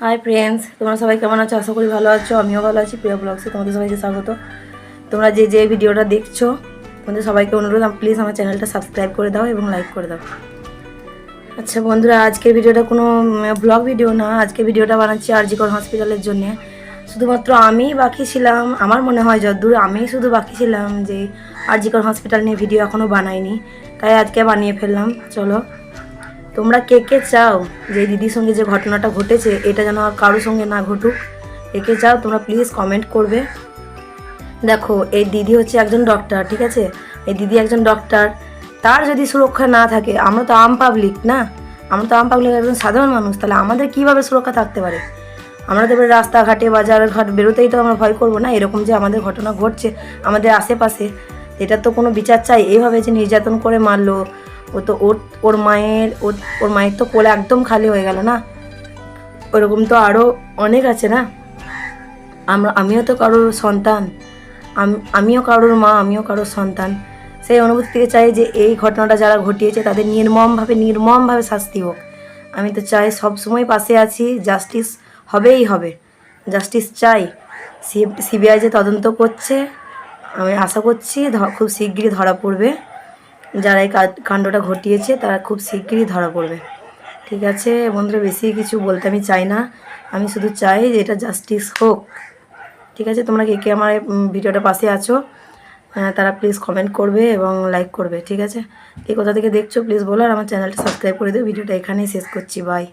Hi friends, তোমরা সবাই কেমন আছো? আশা করি ভালো আছো। আমিও ভালো আছি। প্রিয়া ব্লগসে তোমাদের সবাইকে স্বাগত। তোমরা যে যে ভিডিওটা দেখছো, তোমাদের সবাইকে অনুরোধ, প্লিজ আমার চ্যানেলটা সাবস্ক্রাইব করে দাও এবং লাইক করে দাও। আচ্ছা বন্ধুরা, আজকের ভিডিওটা কোনো ব্লগ ভিডিও না। আজকে ভিডিওটা বানাচ্ছি আরজি কর হসপিটালের জন্যে। শুধুমাত্র আমি বাকি ছিলাম, আমার মনে হয় যতদূর আমি শুধু বাকি ছিলাম যে আরজি কর হসপিটাল নিয়ে ভিডিও এখনও বানাইনি, তাই আজকে বানিয়ে ফেললাম। চলো, তোমরা কে কে চাও যে দিদির সঙ্গে যে ঘটনাটা ঘটেছে এটা যেন আর কারোর সঙ্গে না ঘটুক? কে কে চাও তোমরা প্লিজ কমেন্ট করবে। দেখো, এই দিদি হচ্ছে একজন ডক্টর, ঠিক আছে? এই দিদি একজন ডক্টর, তার যদি সুরক্ষা না থাকে, আমরা তো আম পাবলিক না, আমরা তো আম পাবলিক একজন সাধারণ মানুষ, তাহলে আমাদের কীভাবে সুরক্ষা থাকতে পারে? আমরা তো রাস্তাঘাটে বাজার ঘাট বেরোতেই তো আমরা ভয় করবো না? এরকম যে আমাদের ঘটনা ঘটছে আমাদের আশেপাশে, এটা তো কোনো বিচার চাই। এইভাবে যে নির্যাতন করে মারলো, ও তো ওর মায়ের তো কোলে একদম খালি হয়ে গেল না? ওরকম তো আরও অনেক আছে না? আমিও তো কারোর সন্তান, আমিও কারোর মা, আমিও কারোর সন্তান। সেই অনুভূতি থেকে চাই যে এই ঘটনাটা যারা ঘটিয়েছে তাদের নির্মমভাবে শাস্তি হোক। আমি তো চাই, সবসময় পাশে আছি, জাস্টিস হবেই হবে, জাস্টিস চাই। সিবিআই যে তদন্ত করছে, আমি আশা করছি খুব শিগগিরই ধরা পড়বে। যারা এই কাণ্ডটা ঘটিয়েছে তারা খুব শিগগিরই ধরা পড়বে। ঠিক আছে বন্ধুরা, বেশি কিছু বলতে আমি চাই না, আমি শুধু চাই যে এটা জাস্টিস হোক। ঠিক আছে, তোমরা কে কে আমার ভিডিওটা পাশে আছো তারা প্লিজ কমেন্ট করবে এবং লাইক করবে। ঠিক আছে, কে কোথা থেকে দেখছো প্লিজ বলো, আর আমার চ্যানেলটা সাবস্ক্রাইব করে দিও। ভিডিওটা এখানেই শেষ করছি, বাই।